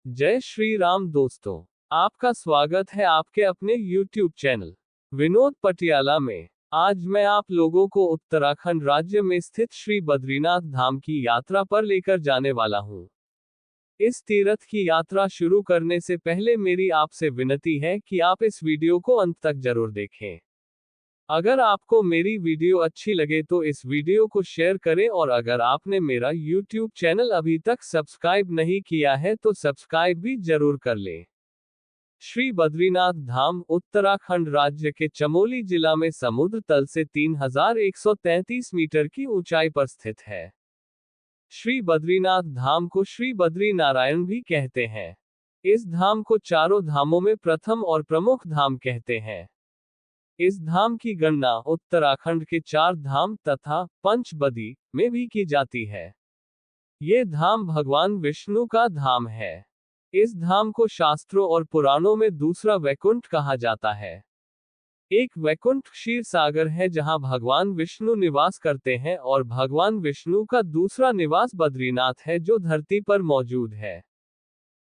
जय श्री राम दोस्तों। आपका स्वागत है आपके अपने YouTube चैनल विनोद पटियाला में। आज मैं आप लोगों को उत्तराखंड राज्य में स्थित श्री बद्रीनाथ धाम की यात्रा पर लेकर जाने वाला हूँ। इस तीर्थ की यात्रा शुरू करने से पहले मेरी आपसे विनती है कि आप इस वीडियो को अंत तक जरूर देखें। अगर आपको मेरी वीडियो अच्छी लगे तो इस वीडियो को शेयर करें और अगर आपने मेरा YouTube चैनल अभी तक सब्सक्राइब नहीं किया है तो सब्सक्राइब भी जरूर कर लें। श्री बद्रीनाथ धाम उत्तराखंड राज्य के चमोली जिला में समुद्र तल से 3133 मीटर की ऊंचाई पर स्थित है। श्री बद्रीनाथ धाम को श्री बद्री नारायण भी कहते हैं। इस धाम को चारों धामों में प्रथम और प्रमुख धाम कहते हैं। इस धाम की गणना उत्तराखंड के 4 धाम तथा पंचबदी में भी की जाती है। ये धाम भगवान विष्णु का धाम है। इस धाम को शास्त्रों और पुराणों में दूसरा वैकुंठ कहा जाता है। एक वैकुंठ क्षीर सागर है जहां भगवान विष्णु निवास करते हैं और भगवान विष्णु का दूसरा निवास बद्रीनाथ है जो धरती पर मौजूद है।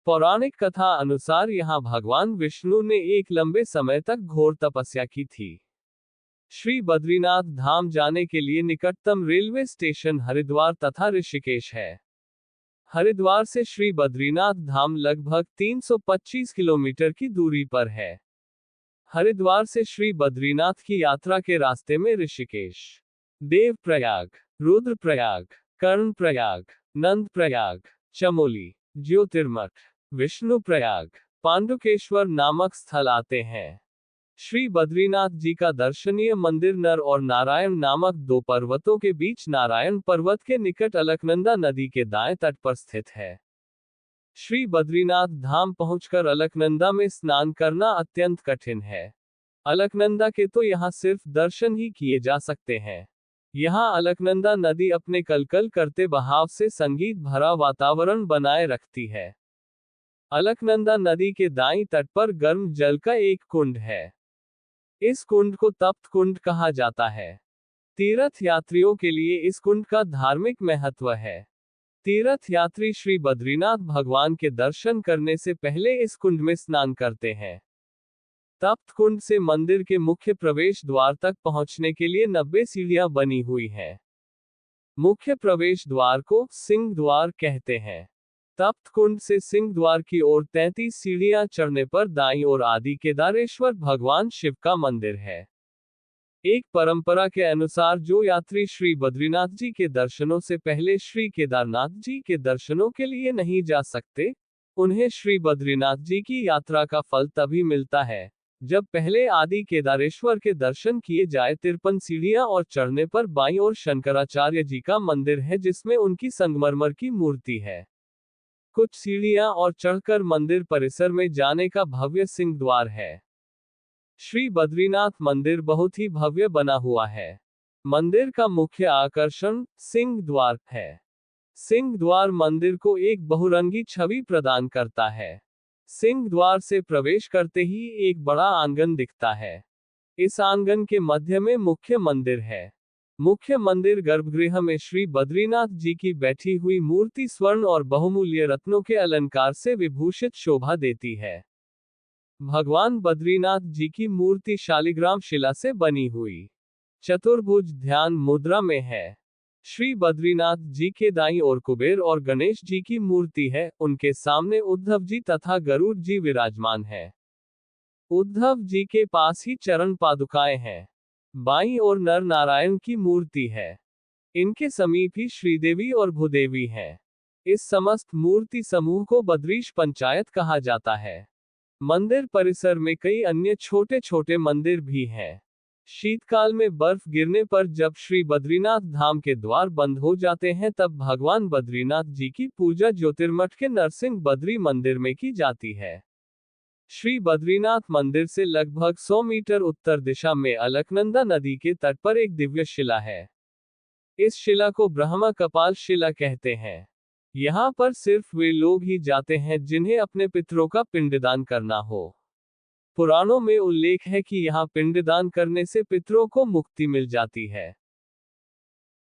पौराणिक कथा अनुसार यहाँ भगवान विष्णु ने एक लंबे समय तक घोर तपस्या की थी। श्री बद्रीनाथ धाम जाने के लिए निकटतम रेलवे स्टेशन हरिद्वार तथा ऋषिकेश है। हरिद्वार से श्री बद्रीनाथ धाम लगभग 325 किलोमीटर की दूरी पर है। हरिद्वार से श्री बद्रीनाथ की यात्रा के रास्ते में ऋषिकेश, देवप्रयाग, रुद्रप्रयाग, कर्णप्रयाग, नंदप्रयाग, चमोली, ज्योतिर्मठ, विष्णुप्रयाग, पांडुकेश्वर नामक स्थल आते हैं। श्री बद्रीनाथ जी का दर्शनीय मंदिर नर और नारायण नामक 2 पर्वतों के बीच नारायण पर्वत के निकट अलकनंदा नदी के दाएं तट पर स्थित है। श्री बद्रीनाथ धाम पहुंचकर अलकनंदा में स्नान करना अत्यंत कठिन है। अलकनंदा के तो यहाँ सिर्फ दर्शन ही किए जा सकते हैं। यहाँ अलकनंदा नदी अपने कलकल करते बहाव से संगीत भरा वातावरण बनाए रखती है। अलकनंदा नदी के दाईं तट पर गर्म जल का एक कुंड है। इस कुंड को तप्त कुंड कहा जाता है। तीर्थ यात्रियों के लिए इस कुंड का धार्मिक महत्व है। तीर्थ यात्री श्री बद्रीनाथ भगवान के दर्शन करने से पहले इस कुंड में स्नान करते हैं। तप्त कुंड से मंदिर के मुख्य प्रवेश द्वार तक पहुंचने के लिए 90 सीढ़ियां बनी हुई हैं। मुख्य प्रवेश द्वार को सिंह द्वार कहते हैं। तप्त कुंड से सिंह द्वार की ओर 33 सीढ़ियां चढ़ने पर दाईं ओर आदि केदारेश्वर भगवान शिव का मंदिर है। एक परंपरा के अनुसार जो यात्री श्री बद्रीनाथ जी के दर्शनों से पहले श्री केदारनाथ जी के दर्शनों के लिए नहीं जा सकते, उन्हें श्री बद्रीनाथ जी की यात्रा का फल तभी मिलता है जब पहले आदि केदारेश्वर के दर्शन किए जाए। 53 सीढ़ियां और चढ़ने पर बाईं ओर शंकराचार्य जी का मंदिर है जिसमें उनकी संगमरमर की मूर्ति है। कुछ सीढ़ियां और चढ़कर मंदिर परिसर में जाने का भव्य सिंह द्वार है। श्री बद्रीनाथ मंदिर बहुत ही भव्य बना हुआ है। मंदिर का मुख्य आकर्षण सिंह द्वार है। सिंह द्वार मंदिर को एक बहुरंगी छवि प्रदान करता है। सिंह द्वार से प्रवेश करते ही एक बड़ा आंगन दिखता है। इस आंगन के मध्य में मुख्य मंदिर है। मुख्य मंदिर गर्भगृह में श्री बद्रीनाथ जी की बैठी हुई मूर्ति स्वर्ण और बहुमूल्य रत्नों के अलंकार से विभूषित शोभा देती है। भगवान बद्रीनाथ जी की मूर्ति शालिग्राम शिला से बनी हुई चतुर्भुज ध्यान मुद्रा में है। श्री बद्रीनाथ जी के दाईं ओर कुबेर और गणेश जी की मूर्ति है। उनके सामने उद्धव जी तथा गरुड़ जी विराजमान है। उद्धव जी के पास ही चरण पादुकाएं हैं। बाईं ओर नर नारायण की मूर्ति है। इनके समीप ही श्रीदेवी और भूदेवी हैं। इस समस्त मूर्ति समूह को बद्रीश पंचायत कहा जाता है। मंदिर परिसर में कई अन्य छोटे छोटे मंदिर भी हैं। शीतकाल में बर्फ गिरने पर जब श्री बद्रीनाथ धाम के द्वार बंद हो जाते हैं तब भगवान बद्रीनाथ जी की पूजा ज्योतिर्मठ के नरसिंह बद्री मंदिर में की जाती है। श्री बद्रीनाथ मंदिर से लगभग 100 मीटर उत्तर दिशा में अलकनंदा नदी के तट पर एक दिव्य शिला है। इस शिला को ब्रह्मा कपाल शिला कहते हैं। यहाँ पर सिर्फ वे लोग ही जाते हैं जिन्हें अपने पितरों का पिंडदान करना हो। पुराणों में उल्लेख है कि यहाँ पिंडदान करने से पितरों को मुक्ति मिल जाती है।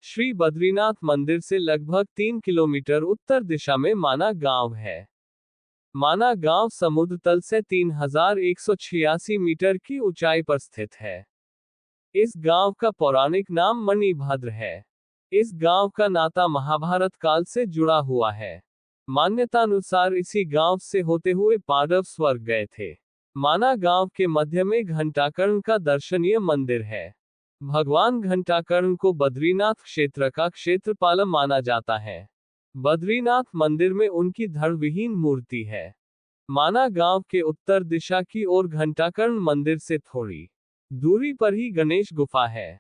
श्री बद्रीनाथ मंदिर से लगभग 3 किलोमीटर उत्तर दिशा में माना गांव है। माना गांव समुद्र तल से 3186 मीटर की ऊंचाई पर स्थित है। इस गांव का पौराणिक नाम मणिभद्र है। इस गांव का नाता महाभारत काल से जुड़ा हुआ है। मान्यतानुसार इसी गांव से होते हुए पांडव स्वर्ग गए थे। माना गांव के मध्य में घंटाकर्ण का दर्शनीय मंदिर है। भगवान घंटाकर्ण को बद्रीनाथ क्षेत्र का क्षेत्रपाल माना जाता है। बद्रीनाथ मंदिर में उनकी धड़ विहीन मूर्ति है। माना गांव के उत्तर दिशा की ओर घंटाकर्ण मंदिर से थोड़ी दूरी पर ही गणेश गुफा है।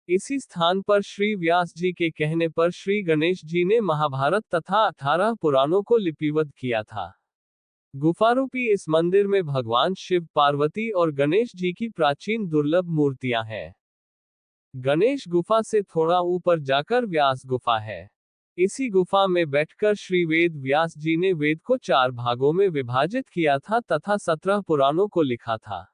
इसी स्थान पर श्री व्यास जी के कहने पर श्री गणेश जी ने महाभारत तथा 18 पुराणों को लिपिबद्ध किया था। गुफारूपी इस मंदिर में भगवान शिव, पार्वती और गणेश जी की प्राचीन दुर्लभ मूर्तियां हैं। गणेश गुफा से थोड़ा ऊपर जाकर व्यास गुफा है। इसी गुफा में बैठकर श्री वेद व्यास जी ने वेद को 4 भागों में विभाजित किया था तथा 17 पुराणों को लिखा था।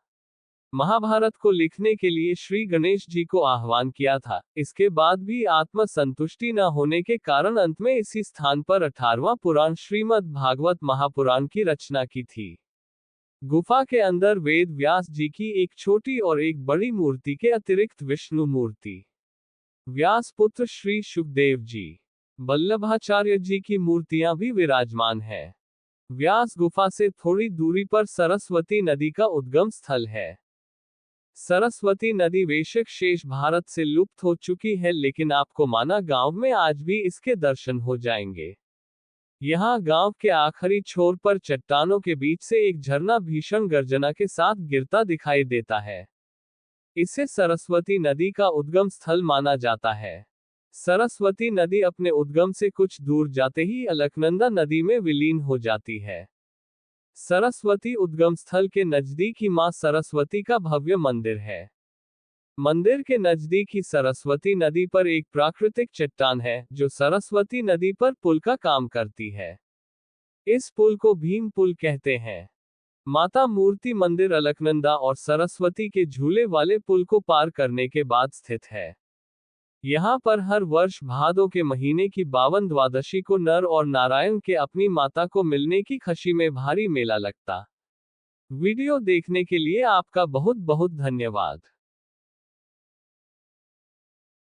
महाभारत को लिखने के लिए श्री गणेश जी को आह्वान किया था। इसके बाद भी आत्म संतुष्टि न होने के कारण अंत में इसी स्थान पर 18वां पुराण श्रीमद् भागवत महापुराण की रचना की थी। गुफा के अंदर वेद व्यास जी की एक छोटी और एक बड़ी मूर्ति के अतिरिक्त विष्णु मूर्ति, व्यास पुत्र श्री सुखदेव जी, वल्लभाचार्य जी की मूर्तियां भी विराजमान है। व्यास गुफा से थोड़ी दूरी पर सरस्वती नदी का उद्गम स्थल है। सरस्वती नदी बेशक शेष भारत से लुप्त हो चुकी है, लेकिन आपको माना गांव में आज भी इसके दर्शन हो जाएंगे। यहाँ गांव के आखिरी छोर पर चट्टानों के बीच से एक झरना भीषण गर्जना के साथ गिरता दिखाई देता है। इसे सरस्वती नदी का उद्गम स्थल माना जाता है। सरस्वती नदी अपने उद्गम से कुछ दूर जाते ही अलकनंदा नदी में विलीन हो जाती है। सरस्वती उद्गम स्थल के नजदीक ही मां सरस्वती का भव्य मंदिर है। मंदिर के नजदीक ही सरस्वती नदी पर एक प्राकृतिक चट्टान है, जो सरस्वती नदी पर पुल का काम करती है। इस पुल को भीम पुल कहते हैं। माता मूर्ति मंदिर अलकनंदा और सरस्वती के झूले वाले पुल को पार करने के बाद स्थित है। यहाँ पर हर वर्ष भादों के महीने की 52 द्वादशी को नर और नारायण के अपनी माता को मिलने की खुशी में भारी मेला लगता। वीडियो देखने के लिए आपका बहुत बहुत धन्यवाद।